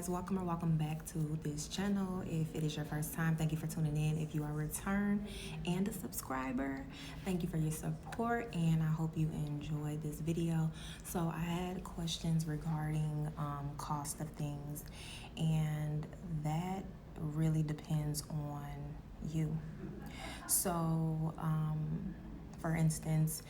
guys, welcome back to this channel. If it is your first time, thank you for tuning in. If you are a return and a subscriber, thank you for your support, and I hope you enjoyed this video. So I had questions regarding cost of things, and that really depends on you. So for instance,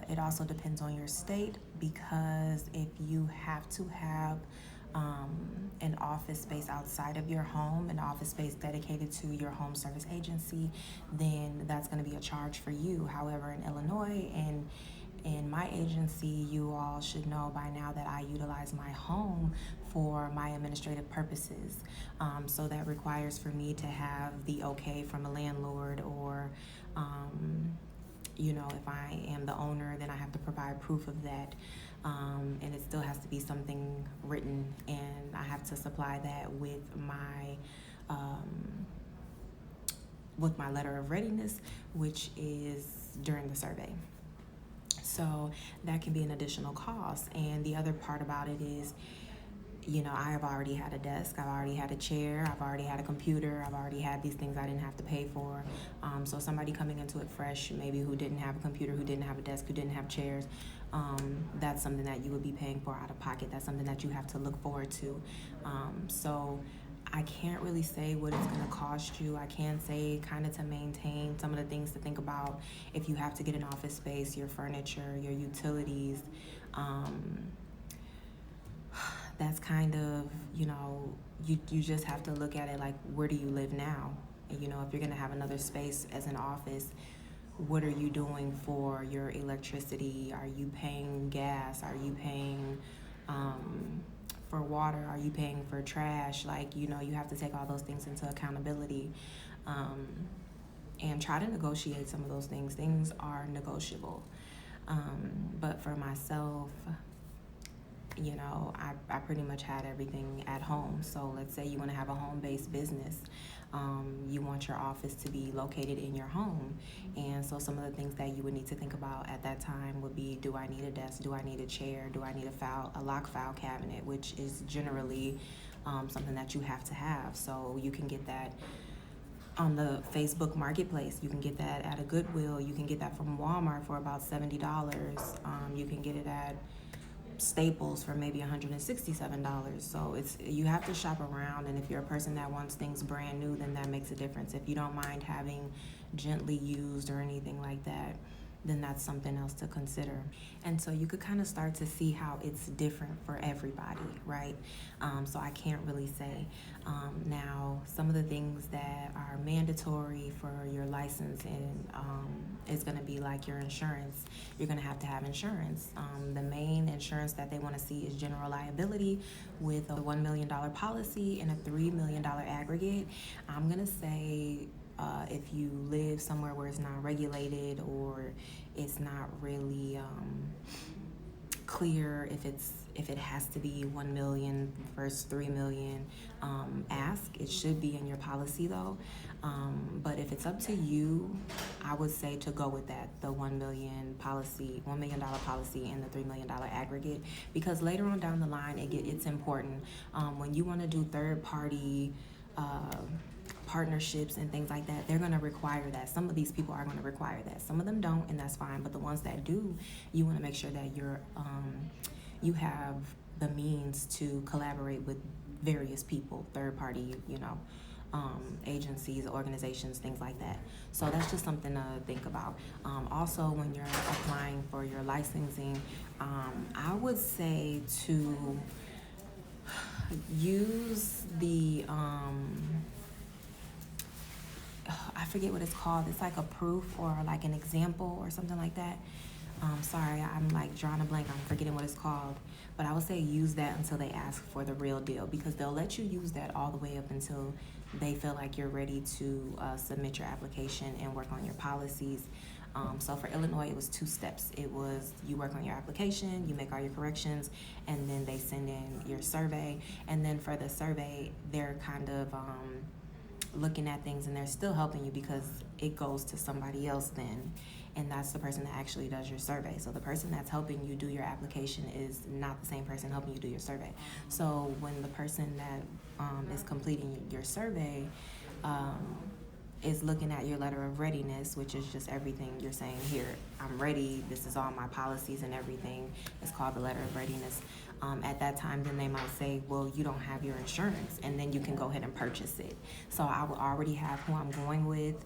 it also depends on your state, because if you have to have an office space outside of your home, an office space dedicated to your home service agency, then that's going to be a charge for you. However, in Illinois and in my agency, you all should know by now that I utilize my home for my administrative purposes. So that requires for me to have the okay from a landlord, or if I am the owner, then I have to provide proof of that. And it still has to be something written, and I have to supply that with my letter of readiness, which is during the survey. So that can be an additional cost. And the other part about it is, I have already had a desk, I've already had a chair, I've already had a computer, I've already had these things I didn't have to pay for. So somebody coming into it fresh, maybe who didn't have a computer, who didn't have a desk, who didn't have chairs, that's something that you would be paying for out of pocket. That's something that you have to look forward to. So I can't really say what it's going to cost you. I can say kind of to maintain some of the things to think about if you have to get an office space, your furniture, your utilities. That's kind of, you just have to look at it like, where do you live now? And, if you're going to have another space as an office, what are you doing for your electricity? Are you paying gas? Are you paying for water? Are you paying for trash? You have to take all those things into accountability, and try to negotiate some of those things. Things are negotiable. But for myself, I pretty much had everything at home. So let's say you want to have a home-based business. You want your office to be located in your home. And so some of the things that you would need to think about at that time would be, do I need a desk? Do I need a chair? Do I need a lock file cabinet, which is generally something that you have to have. So you can get that on the Facebook Marketplace. You can get that at a Goodwill. You can get that from Walmart for about $70. You can get it at Staples for maybe $167. So you have to shop around, and if you're a person that wants things brand new, then that makes a difference. If you don't mind having gently used or anything like that, then that's something else to consider. And so you could kind of start to see how it's different for everybody, right? So I can't really say. Now, some of the things that are mandatory for your license and is going to be like your insurance. You're going to have insurance. The main insurance that they want to see is general liability with a $1 million policy and a $3 million aggregate. I'm going to say, if you live somewhere where it's not regulated, or it's not really clear if it has to be 1 million versus 3 million, ask. It should be in your policy though. But if it's up to you, I would say to go with that, the $1 million policy and the $3 million aggregate, because later on down the line, it's important. When you want to do third party partnerships and things like that, they're going to require that. Some of these people are going to require that. Some of them don't, and that's fine. But the ones that do, you want to make sure that you have the means to collaborate with various people, third party, agencies, organizations, things like that. So that's just something to think about. Also, when you're applying for your licensing, I would say to use the I forget what it's called. It's like a proof or like an example or something like that. Sorry, I'm like drawing a blank. I'm forgetting what it's called. But I would say use that until they ask for the real deal, because they'll let you use that all the way up until they feel like you're ready to submit your application and work on your policies. So for Illinois, it was 2 steps. It was you work on your application, you make all your corrections, and then they send in your survey. And then for the survey, they're kind of looking at things and they're still helping you because it goes to somebody else then, and that's the person that actually does your survey. So the person that's helping you do your application is not the same person helping you do your survey. So when the person that is completing your survey is looking at your letter of readiness, which is just everything you're saying here, I'm ready, this is all my policies and everything, it's called the letter of readiness. At that time, then they might say, well, you don't have your insurance, and then you can go ahead and purchase it. So I will already have who I'm going with.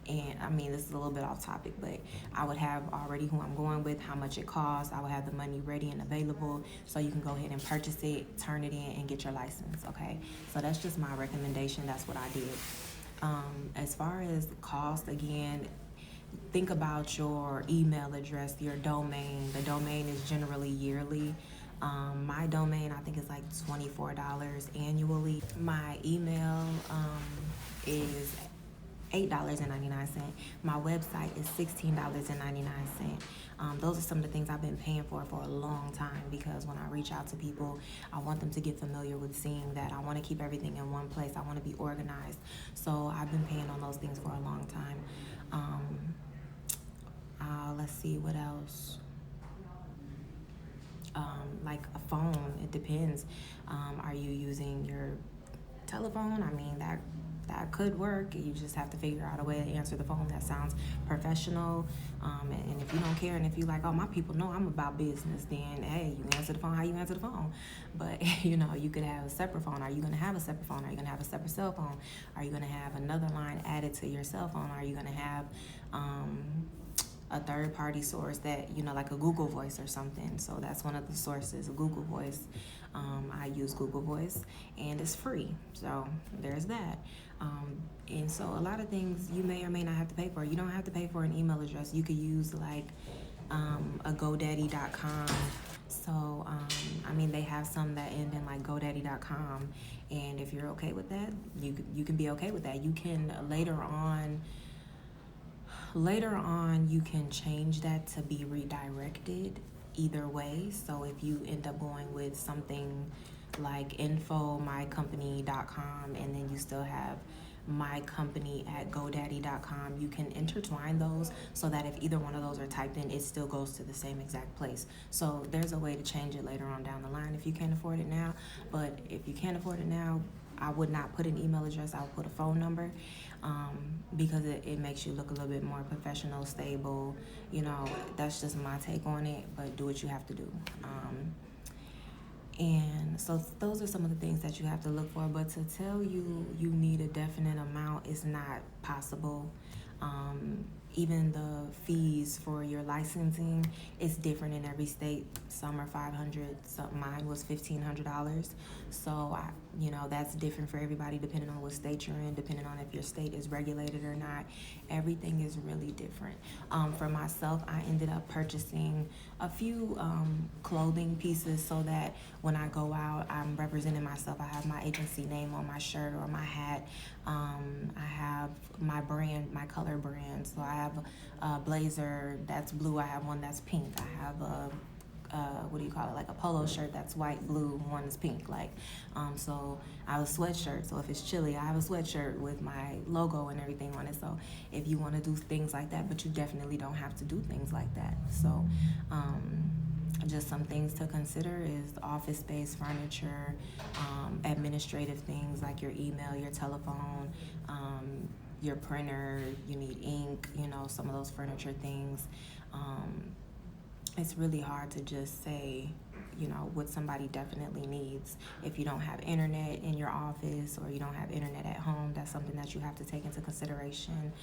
And I mean, this is a little bit off topic, but I would have already who I'm going with, how much it costs. I would have the money ready and available, so you can go ahead and purchase it, turn it in, and get your license, okay? So that's just my recommendation. That's what I did. As far as cost, again, think about your email address, your domain. The domain is generally yearly. My domain, I think, is like $24 annually. My email is $8.99. My website is $16.99. Those are some of the things I've been paying for a long time, because when I reach out to people, I want them to get familiar with seeing that I want to keep everything in one place. I want to be organized. So I've been paying on those things for a long time. Let's see what else. Like a phone, it depends. Are you using your telephone? I mean, that could work. You just have to figure out a way to answer the phone that sounds professional. And if you don't care, and if you like, oh, my people know I'm about business, then hey, you answer the phone how you answer the phone. But you know, you could have a separate phone. Are you going to have a separate phone? Are you going to have a separate cell phone? Are you going to have another line added to your cell phone? Are you going to have a third-party source that, you know, like a Google Voice or something? So that's one of the sources, Google Voice. I use Google Voice, and it's free. So there's that. And so a lot of things you may or may not have to pay for. You don't have to pay for an email address. You could use like a GoDaddy.com. So, I mean, they have some that end in like GoDaddy.com. And if you're okay with that, you can be okay with that. You can later on, you can change that to be redirected either way. So if you end up going with something like info.mycompany.com, and then you still have my company at GoDaddy.com, you can intertwine those so that if either one of those are typed in, it still goes to the same exact place. So there's a way to change it later on down the line if you can't afford it now. But if you can't afford it now, I would not put an email address. I would put a phone number, because it makes you look a little bit more professional, stable. You know, that's just my take on it, but do what you have to do. And so those are some of the things that you have to look for. But to tell you need a definite amount is not possible. Even the fees for your licensing is different in every state. Some are $500. Mine was $1,500. So that's different for everybody, depending on what state you're in, depending on if your state is regulated or not. Everything is really different. For myself, I ended up purchasing a few clothing pieces so that when I go out, I'm representing myself. I have my agency name on my shirt or my hat. I have my brand, my color brand. So I have a blazer that's blue. I have one that's pink. I have a like a polo shirt that's white, blue, one is pink. So I have a sweatshirt. So if it's chilly, I have a sweatshirt with my logo and everything on it. So if you want to do things like that, but you definitely don't have to do things like that. So just some things to consider is office space, furniture, administrative things like your email, your telephone, your printer, you need ink, some of those furniture things. It's really hard to just say, what somebody definitely needs. If you don't have internet in your office or you don't have internet at home, that's something that you have to take into consideration.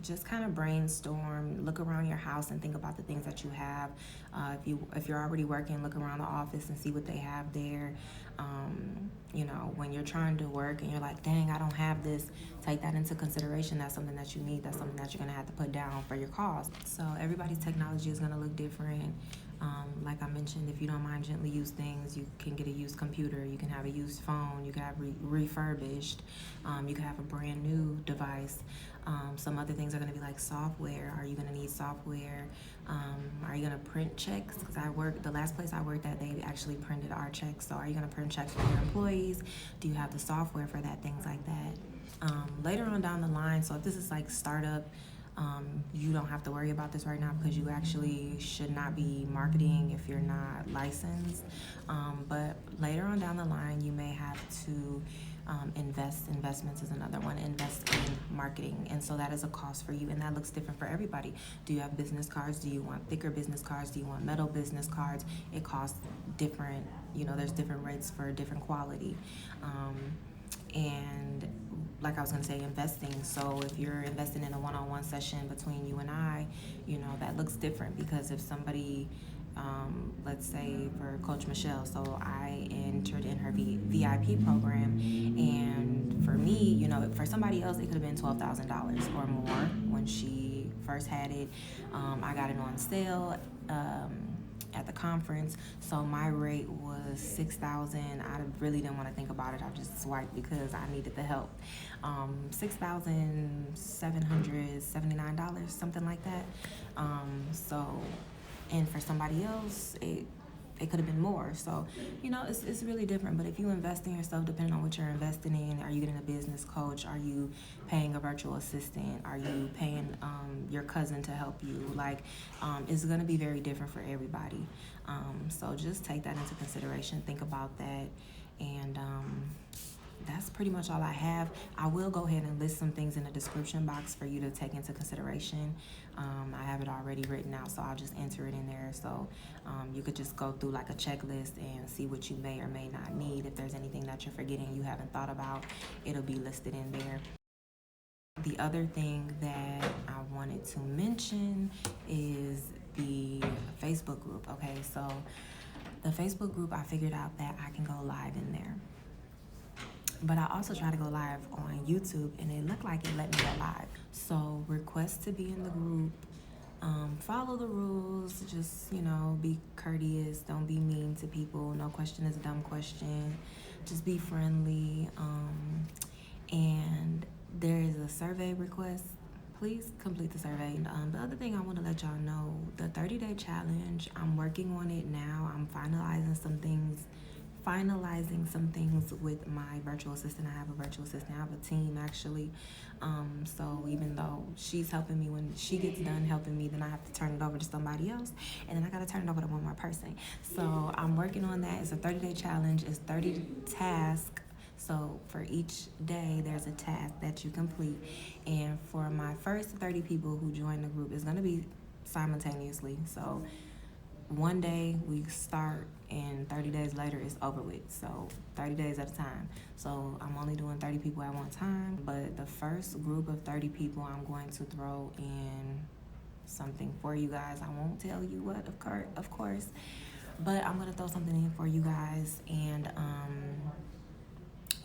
Just kind of brainstorm, look around your house and think about the things that you have. If you're already working, look around the office and see what they have there. When you're trying to work and you're like, dang, I don't have this, take that into consideration. That's something that you need. That's something that you're going to have to put down for your cost. So everybody's technology is going to look different. Like I mentioned, if you don't mind gently used things, you can get a used computer, you can have a used phone, you can have refurbished, you can have a brand new device. Some other things are going to be like software. Are you going to need software? Are you going to print checks? Because the last place I worked at, they actually printed our checks. So are you going to print checks for your employees? Do you have the software for that? Things like that. Later on down the line, so if this is like startup, you don't have to worry about this right now because you actually should not be marketing if you're not licensed. But later on down the line, you may have to investments is another one. Invest in marketing, and so that is a cost for you, and that looks different for everybody. Do you have business cards? Do you want thicker business cards? Do you want metal business cards? It costs different. There's different rates for different quality. And like I was going to say, investing. So if you're investing in a one-on-one session between you and I, that looks different because if somebody, let's say for Coach Michelle, so I entered in her VIP program, and for me, for somebody else, it could have been $12,000 or more when she first had it. I got it on sale. At the conference, so my rate was $6,000. I really didn't want to think about it. I just swiped because I needed the help. $6,779, something like that. And for somebody else, it could have been more. So, it's really different. But if you invest in yourself, depending on what you're investing in, are you getting a business coach? Are you paying a virtual assistant? Are you paying your cousin to help you? It's going to be very different for everybody. So just take that into consideration. Think about that. And that's pretty much all I have. I will go ahead and list some things in the description box for you to take into consideration. I have it already written out, so I'll just enter it in there. So you could just go through like a checklist and see what you may or may not need. If there's anything that you're forgetting you haven't thought about, it'll be listed in there. The other thing that I wanted to mention is the Facebook group. Okay, so the Facebook group, I figured out that I can go live in there. But I also try to go live on YouTube, and it looked like it let me go live. So request to be in the group. Follow the rules. Just, be courteous. Don't be mean to people. No question is a dumb question. Just be friendly. And there is a survey request. Please complete the survey. The other thing I want to let y'all know, the 30-day challenge, I'm working on it now. I'm finalizing some things with my virtual assistant. I have a virtual assistant. I have a team actually. So even though she's helping me, when she gets done helping me, then I have to turn it over to somebody else, and then I got to turn it over to one more person. So I'm working on that. It's a 30-day challenge. It's 30 tasks. So for each day, there's a task that you complete. And for my first 30 people who join the group, it's going to be simultaneously. So one day we start, and 30 days later it's over with. So 30 days at a time. So I'm only doing 30 people at one time. But the first group of 30 people, I'm going to throw in something for you guys. I won't tell you what, of course. But I'm going to throw something in for you guys. And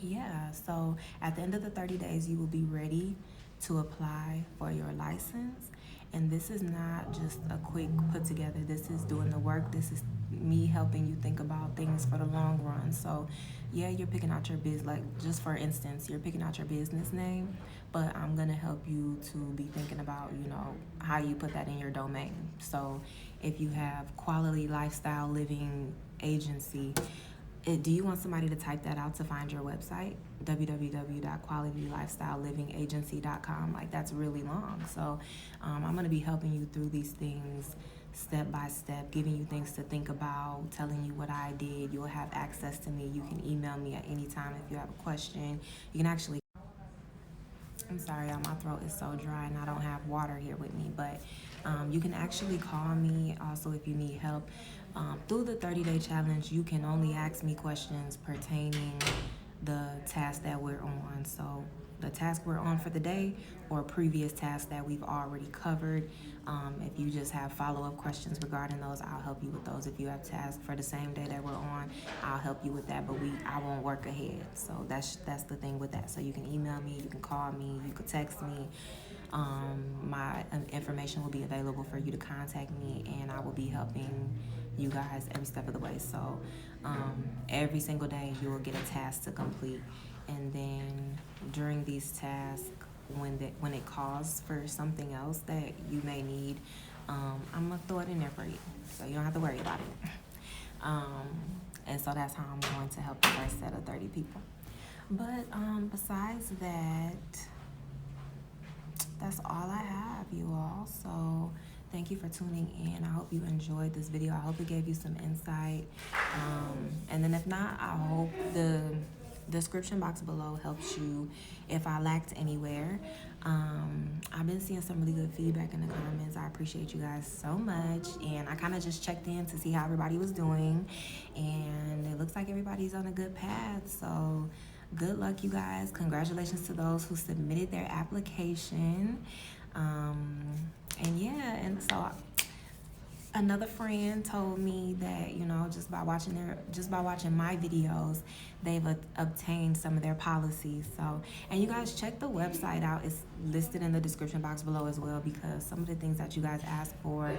yeah, so at the end of the 30 days, you will be ready to apply for your license. And this is not just a quick put together. This is doing the work. This is me helping you think about things for the long run. So yeah, you're picking out your business, like just for instance, you're picking out your business name, but I'm gonna help you to be thinking about, how you put that in your domain. So if you have Quality Lifestyle Living Agency, do you want somebody to type that out to find your website? www.qualitylifestylelivingagency.com. Like, that's really long. So I'm going to be helping you through these things step by step, giving you things to think about, telling you what I did. You'll have access to me. You can email me at any time if you have a question. You can actually... I'm sorry, y'all, my throat is so dry and I don't have water here with me, but you can actually call me also if you need help. Through the 30-day challenge, you can only ask me questions pertaining the task that we're on. So the task we're on for the day or previous tasks that we've already covered. If you just have follow-up questions regarding those, I'll help you with those. If you have tasks for the same day that we're on, I'll help you with that, but I won't work ahead. So that's the thing with that. So you can email me, you can call me, you can text me. My information will be available for you to contact me, and I will be helping you guys every step of the way. So every single day you will get a task to complete, and then during these tasks, when it calls for something else that you may need, I'm gonna throw it in there for you, so you don't have to worry about it. And so that's how I'm going to help the first set of 30 people. But besides that, that's all I have, you all. So thank you for tuning in. I hope you enjoyed this video. I hope it gave you some insight. And then if not, I hope the description box below helps you if I lacked anywhere. I've been seeing some really good feedback in the comments. I appreciate you guys so much. And I kind of just checked in to see how everybody was doing. And it looks like everybody's on a good path. So good luck, you guys. Congratulations to those who submitted their application. And yeah, and so another friend told me that, you know, just by watching my videos, they've obtained some of their policies. So, and you guys check the website out. It's listed in the description box below as well, because some of the things that you guys ask for,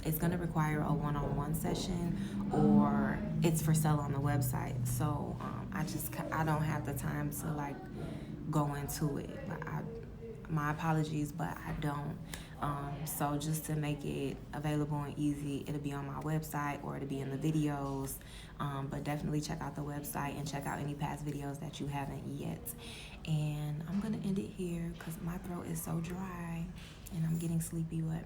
it's going to require a one-on-one session, or it's for sale on the website. So I don't have the time to like go into it. My apologies, but I don't. So just to make it available and easy, it'll be on my website or it'll be in the videos. But definitely check out the website and check out any past videos that you haven't yet. And I'm gonna end it here because my throat is so dry and I'm getting sleepy. But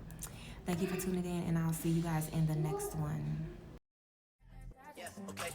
thank you for tuning in, and I'll see you guys in the next one. Yeah, okay,